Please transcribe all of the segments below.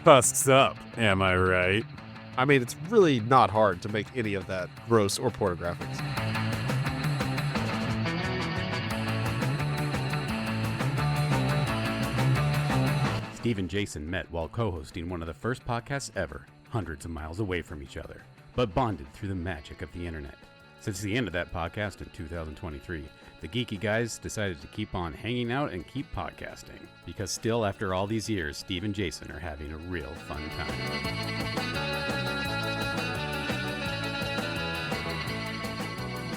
Tusks up, am I right? I mean, it's really not hard to make any of that gross or pornographic. Steve and Jason met while co-hosting one of the first podcasts ever, hundreds of miles away from each other, but bonded through the magic of the internet. Since the end of that podcast in 2023, the geeky guys decided to keep on hanging out and keep podcasting, because still after all these years, Steve and Jason are having a real fun time.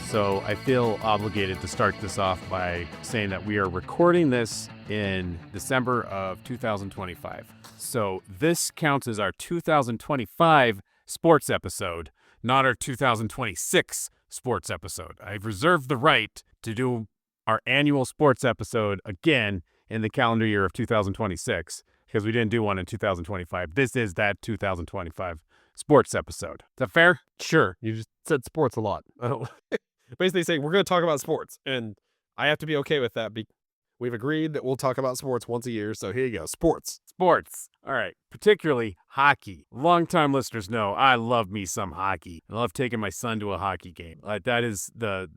So I feel obligated to start this off by saying that we are recording this in December of 2025. So this counts as our 2025 sports episode, not our 2026 sports episode. I've reserved the right to do our annual sports episode again in the calendar year of 2026 because we didn't do one in 2025. This is that 2025 sports episode. Is that fair? Sure, you just said sports a lot. Basically saying we're going to talk about sports, and I have to be okay with that. We've agreed that we'll talk about sports once a year, so here you go. Sports. All right. Particularly hockey. Longtime listeners know I love me some hockey. I love taking my son to a hockey game. That is the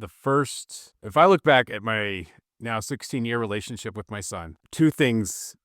first. If I look back at my now 16-year relationship with my son, two things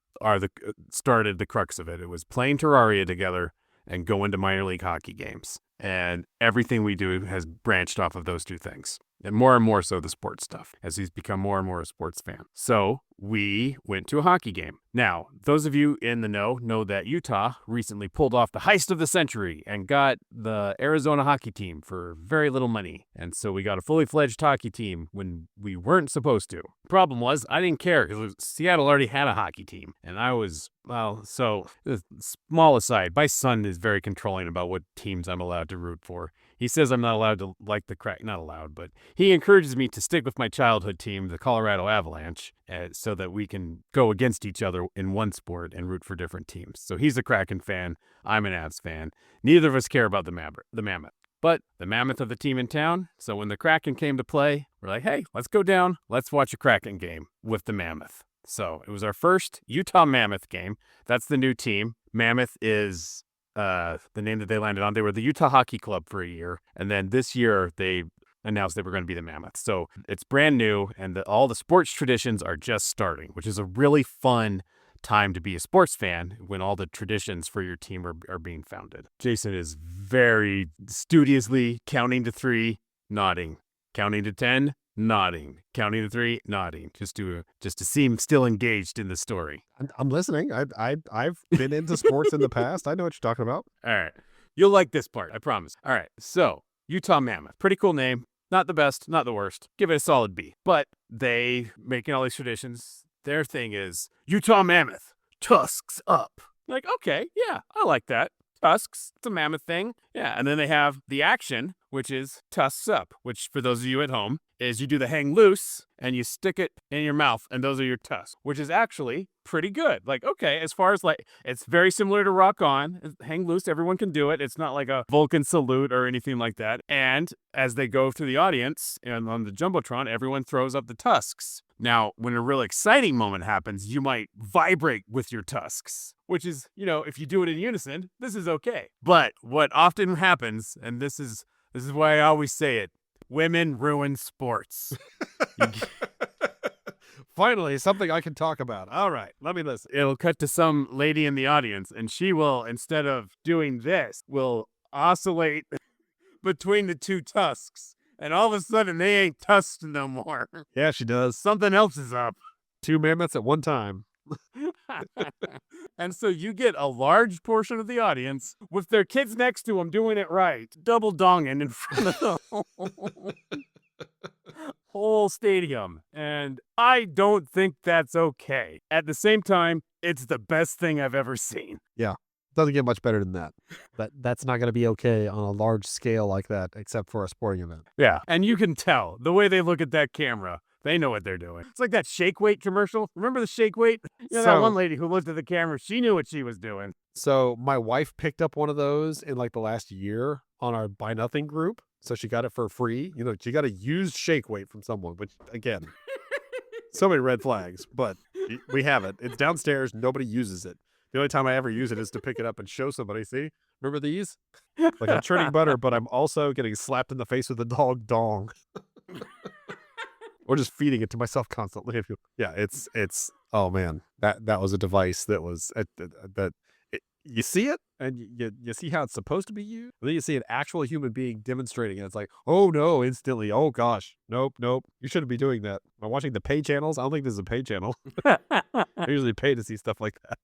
started the crux of it. It was playing Terraria together and going to minor league hockey games. And everything we do has branched off of those two things. And more so the sports stuff, as he's become more and more a sports fan. So we went to a hockey game. Now, those of you in the know that Utah recently pulled off the heist of the century and got the Arizona hockey team for very little money. And so we got a fully fledged hockey team when we weren't supposed to. The problem was I didn't care because Seattle already had a hockey team. And I was, small aside, my son is very controlling about what teams I'm allowed to root for. He says I'm not allowed to like not allowed, but he encourages me to stick with my childhood team, the Colorado Avalanche, so that we can go against each other in one sport and root for different teams. So he's a Kraken fan. I'm an Avs fan. Neither of us care about the Mammoth. But the Mammoth of the team in town. So when the Kraken came to play, we're like, hey, let's go down. Let's watch a Kraken game with the Mammoth. So it was our first Utah Mammoth game. That's the new team. Mammoth is the name that they landed on. They were the Utah Hockey Club for a year. And then this year they announced they were going to be the Mammoth. So it's brand new and all the sports traditions are just starting, which is a really fun time to be a sports fan when all the traditions for your team are being founded. Jason is very studiously counting to 3, nodding, counting to 10, nodding, counting to 3, nodding, just to seem still engaged in the story. I'm listening. I've been into sports in the past. I know what you're talking about. All right. You'll like this part, I promise. All right. So Utah Mammoth, pretty cool name. Not the best, not the worst. Give it a solid B. But they making all these traditions. Their thing is Utah Mammoth, Tusks up. Like, okay, yeah, I like that. Tusks, it's a mammoth thing. Yeah, and then they have the action, which is Tusks up, which for those of you at home is you do the hang loose and you stick it in your mouth and those are your tusks, which is actually pretty good. Like, okay, as far as it's very similar to rock on. Hang loose, everyone can do it. It's not like a Vulcan salute or anything like that. And as they go through the audience and on the Jumbotron, everyone throws up the tusks. Now, when a real exciting moment happens, you might vibrate with your tusks, which is, if you do it in unison, this is okay. But what often happens, and this is why I always say it, women ruin sports. Finally, something I can talk about. All right, let me listen. It'll cut to some lady in the audience, and she will, instead of doing this, will oscillate between the two tusks. And all of a sudden, they ain't tusked no more. Yeah, she does. Something else is up. 2 mammoths at one time. And so you get a large portion of the audience with their kids next to them doing it right. Double donging in front of the whole stadium. And I don't think that's okay. At the same time, it's the best thing I've ever seen. Yeah. Doesn't get much better than that. That's not going to be okay on a large scale like that, except for a sporting event. Yeah. And you can tell the way they look at that camera. They know what they're doing. It's like that Shake Weight commercial. Remember the Shake Weight? That one lady who looked at the camera, she knew what she was doing. So my wife picked up one of those in the last year on our Buy Nothing group. So she got it for free. She got a used Shake Weight from someone, which, again, so many red flags. But we have it. It's downstairs. Nobody uses it. The only time I ever use it is to pick it up and show somebody. See, remember these? Like I'm churning butter, but I'm also getting slapped in the face with a dog dong. Or just feeding it to myself constantly. Yeah, it's. Oh man, that was a device that was that. You see it, and you see how it's supposed to be used. And then you see an actual human being demonstrating it. It's like, oh no, instantly. Oh gosh, nope. You shouldn't be doing that. Am I watching the pay channels? I don't think this is a pay channel. I usually pay to see stuff like that.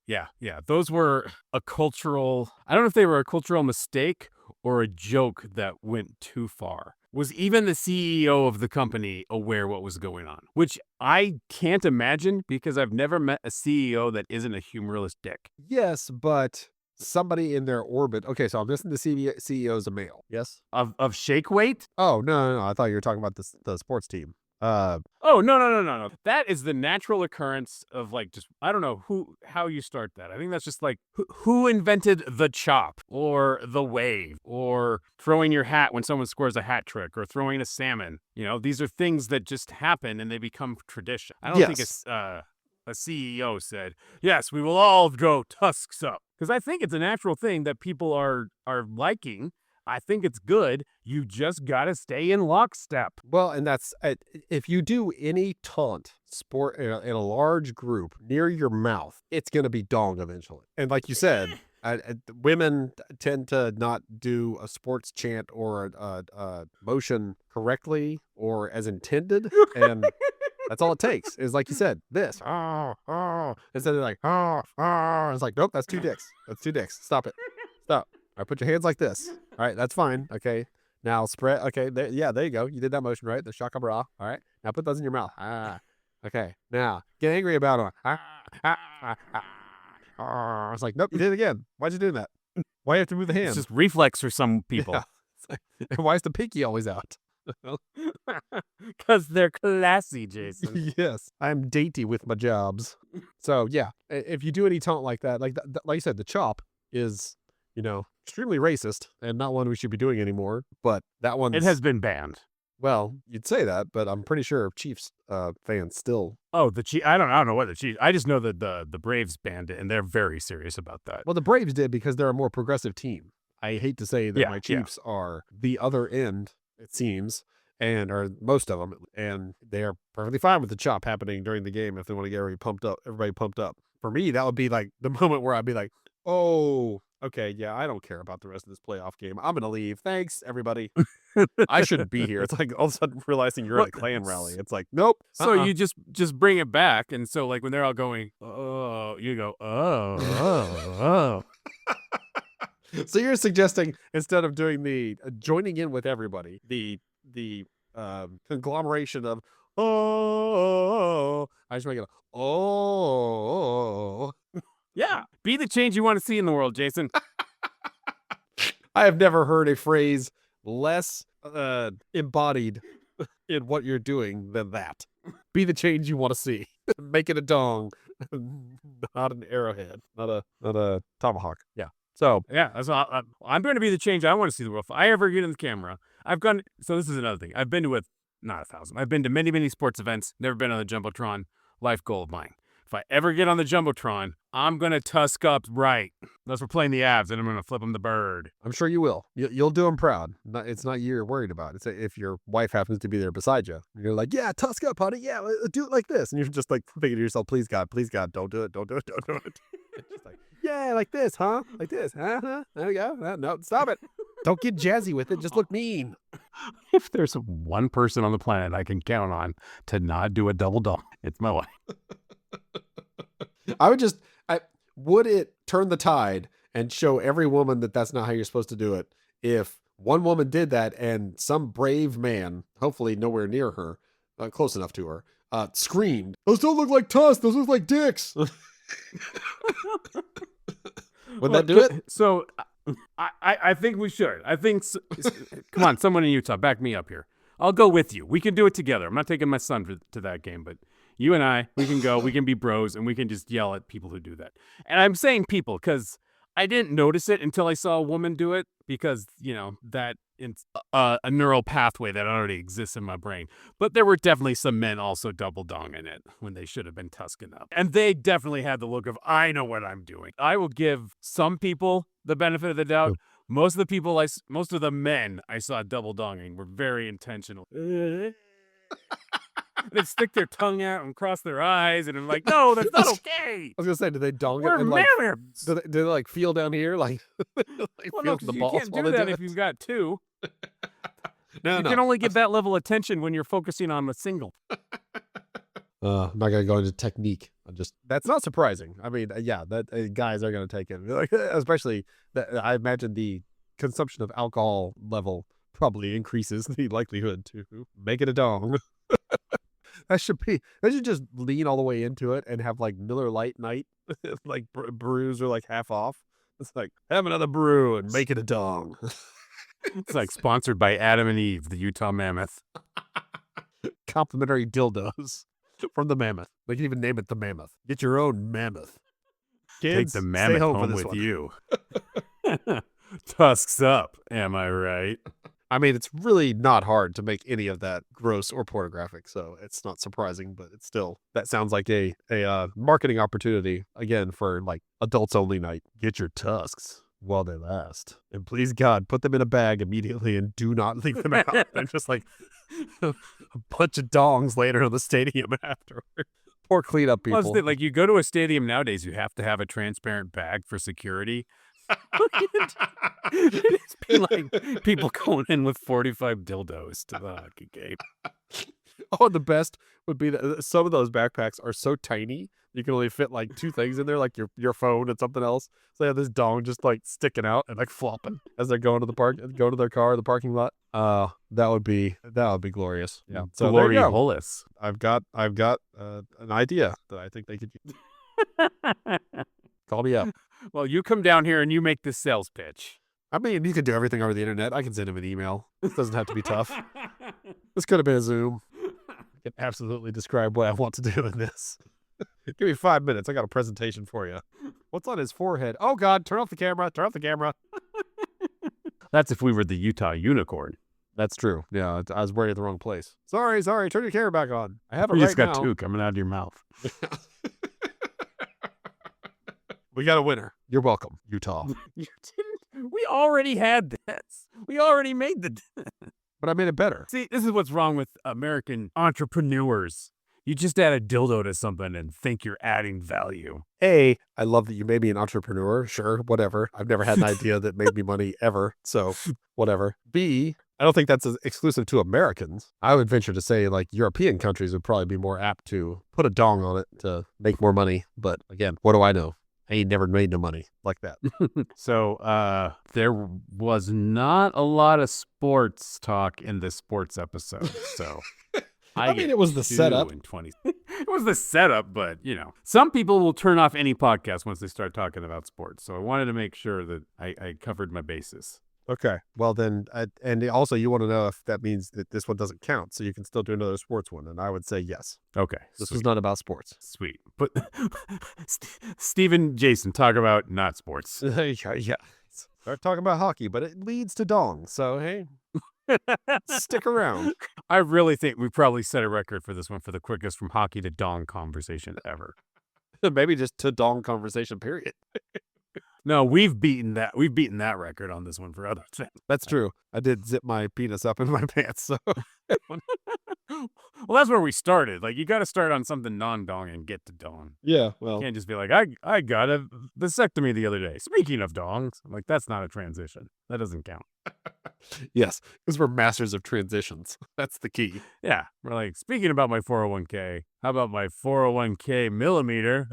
Yeah. Those were a cultural, I don't know if they were a cultural mistake or a joke that went too far. Was even the CEO of the company aware what was going on? Which I can't imagine because I've never met a CEO that isn't a humorless dick. Yes, but somebody in their orbit. Okay, so I'm guessing the CEO is a male. Yes. Of shake weight? Oh no! I thought you were talking about the sports team. Oh, no. That is the natural occurrence of like just, I don't know how you start that. I think that's just like who invented the chop or the wave or throwing your hat when someone scores a hat trick or throwing a salmon. You know, these are things that just happen and they become tradition. I don't think a CEO said, yes, we will all go Tusks up. Because I think it's a natural thing that people are liking. I think it's good. You just got to stay in lockstep. Well, and that's if you do any taunt sport in a large group near your mouth, it's going to be dong eventually. And like you said, women tend to not do a sports chant or a motion correctly or as intended. And that's all it takes is, like you said, this. Instead of like, it's like, nope, that's two dicks. That's two dicks. Stop it. Stop. All right, put your hands like this. All right, that's fine. Okay, now spread. Okay, there you go. You did that motion, right? The shaka bra. All right, now put those in your mouth. Okay, now get angry about it. It's like, nope, you did it again. Why'd you do that? Why do you have to move the hands? It's just reflex for some people. Yeah. Like, why is the pinky always out? Because they're classy, Jason. Yes, I'm dainty with my jobs. So yeah, if you do any taunt like that, like you said, the chop is, extremely racist and not one we should be doing anymore. But that one, it has been banned. Well, you'd say that, but I'm pretty sure Chiefs fans still. Oh, the Chiefs. I don't know what the Chiefs. I just know that the Braves banned it, and they're very serious about that. Well, the Braves did because they're a more progressive team. I hate to say that my Chiefs are the other end, it seems, or most of them, and they are perfectly fine with the chop happening during the game if they want to get everybody pumped up. For me, that would be like the moment where I'd be like, oh, okay, yeah, I don't care about the rest of this playoff game. I'm going to leave. Thanks, everybody. I shouldn't be here. It's like all of a sudden realizing you're at a Klan rally. It's like, nope. So you just bring it back. And so like when they're all going, oh, you go, oh. So you're suggesting instead of doing the joining in with everybody, the conglomeration of, I just make it, Yeah. Be the change you want to see in the world, Jason. I have never heard a phrase less embodied in what you're doing than that. Be the change you want to see. Make it a dong, not an arrowhead, not a tomahawk. Yeah. So yeah, that's all, I'm going to be the change I want to see in the world. If I ever get in the camera, so this is another thing. I've been to not 1,000. I've been to many, many sports events. Never been on the Jumbotron. Life goal of mine. If I ever get on the Jumbotron, I'm going to tusk up right. Unless we're playing the Avs, and I'm going to flip them the bird. I'm sure you will. You'll do them proud. It's not you're worried about. It's if your wife happens to be there beside you. You're like, yeah, tusk up, honey. Yeah, do it like this. And you're just like thinking to yourself, please, God, don't do it. Don't do it. Don't do it. It's just like, yeah, like this, huh? Like this. Huh? There we go. No, stop it. Don't get jazzy with it. Just look mean. If there's one person on the planet I can count on to not do a double dong, it's my wife. Would it turn the tide and show every woman that that's not how you're supposed to do it if one woman did that and some brave man, hopefully nowhere near her, close enough to her, screamed, "Those don't look like tusks, those look like dicks." Would that do it? So I think we should. I think, come on, someone in Utah, back me up here. I'll go with you. We can do it together. I'm not taking my son to that game, but you and I, we can go, we can be bros, and we can just yell at people who do that. And I'm saying people because I didn't notice it until I saw a woman do it because, that a neural pathway that already exists in my brain. But there were definitely some men also double donging it when they should have been tusking up. And they definitely had the look of, I know what I'm doing. I will give some people the benefit of the doubt. Most of the men I saw double donging were very intentional. They'd stick their tongue out and cross their eyes, and I'm like, no, that's not okay. I was gonna say, do they dong We're it and like mammoths. do they like feel down here like, Well, no, 'cause you can't do that if you've got two. No, You can only get that level of attention when you're focusing on a single. I'm not gonna go into technique. That's not surprising. I mean, yeah, that guys are gonna take it, like, especially that. I imagine the consumption of alcohol level probably increases the likelihood to make it a dong. They should just lean all the way into it and have like Miller Lite night, like brews are like half off. It's like, have another brew and make it a dong. It's like sponsored by Adam and Eve, the Utah Mammoth. Complimentary dildos from the Mammoth. They can even name it the Mammoth. Get your own Mammoth. Kids, Take the mammoth stay home for home this with one. you. Tusks up, am I right? I mean, it's really not hard to make any of that gross or pornographic, so it's not surprising, but it's still, that sounds like a marketing opportunity, again, for like adults only night. Get your tusks while they last. And please God, put them in a bag immediately and do not leave them out. They're just like a bunch of dongs later in the stadium afterward. Poor cleanup people. Plus, like, you go to a stadium nowadays, you have to have a transparent bag for security. It's been like people going in with 45 dildos to the hockey game. Oh, the best would be that some of those backpacks are so tiny you can only fit like two things in there, like your phone and something else. So they have this dong just like sticking out and like flopping as they're going to the park, go to their car, the parking lot. That would be glorious. Yeah. So there you go. Glorious. I've got an idea that I think they could use. Call me up. Well, you come down here and you make this sales pitch. I mean, you can do everything over the internet. I can send him an email. This doesn't have to be tough. This could have been a Zoom. I can absolutely describe what I want to do in this. Give me 5 minutes. I got a presentation for you. What's on his forehead? Oh, God. Turn off the camera. Turn off the camera. That's if we were the Utah Unicorn. That's true. Yeah, I was worried at the wrong place. Sorry. Turn your camera back on. I have it You right just got now. two coming out of your mouth. We got a winner. You're welcome, Utah. You didn't. We already had this. We already made the. But I made it better. See, this is what's wrong with American entrepreneurs. You just add a dildo to something and think you're adding value. A, I love that you made me an entrepreneur. Sure, whatever. I've never had an idea that made me money ever. So whatever. B, I don't think that's exclusive to Americans. I would venture to say like European countries would probably be more apt to put a dong on it to make more money. But again, what do I know? I ain't never made no money like that. So there was not a lot of sports talk in this sports episode. So I mean, it was the setup. In 20. It was the setup, but, you know, some people will turn off any podcast once they start talking about sports. So I wanted to make sure that I covered my bases. Okay. Well, then, and also you want to know if that means that this one doesn't count, so you can still do another sports one. And I would say yes. Okay. This sweet. was not about sports. Sweet. But Stephen, Jason, talk about not sports. Yeah. Start talking about hockey, but it leads to dong. So, hey, stick around. I really think we probably set a record for this one for the quickest from hockey to dong conversation ever. Maybe just to dong conversation, period. No, we've beaten that. We've beaten that record on this one for other things. That's true. I did zip my penis up in my pants. So, well, that's where we started. Like, you got to start on something non-dong and get to dong. yeah. Well, You can't just be like, I got a vasectomy the other day. Speaking of dongs, like, that's not a transition. That doesn't count. yes, because we're masters of transitions. That's the key. Yeah, we're like, speaking about my 401k, how about my 401k millimeter?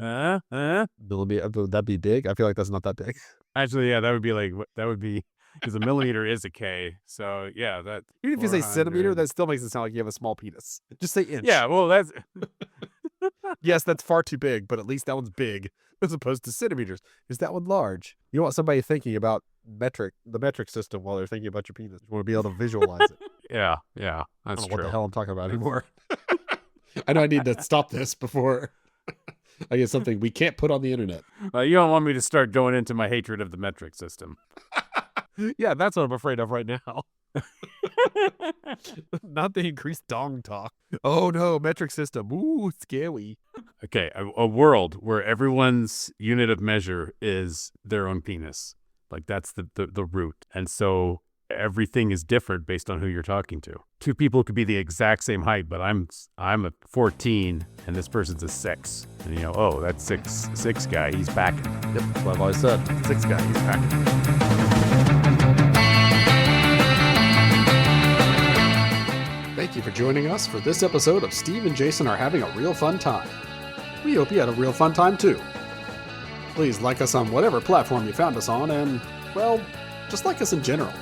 Millimeter, would that be big? I feel like that's not that big. Actually, yeah, that would be because a millimeter is a K. So yeah, that Even if you say 400. centimeter, that still makes it sound like you have a small penis. Just say inch. Yeah, well, that's Yes, that's far too big, but at least that one's big as opposed to centimeters. Is that one large? You want somebody thinking about the metric system while they're thinking about your penis. You want to be able to visualize it. yeah, I that's don't know true. what the hell I'm talking about anymore. I know I need to stop this before I get something we can't put on the internet. You don't want me to start going into my hatred of the metric system. Yeah, that's what I'm afraid of right now. Not the increased dong talk. Oh no, metric system. Ooh, scary. Okay, a world where everyone's unit of measure is their own penis. Like that's the root. And so everything is different based on who you're talking to. Two people could be the exact same height, but I'm a 14 and this person's a 6. And oh, that's six guy, he's packing. Yep, that's what I've always said. 6 guy, he's packing. Thank you for joining us for this episode of Steve and Jason Are Having a Real Fun Time. We hope you had a real fun time too. Please like us on whatever platform you found us on and, well, just like us in general.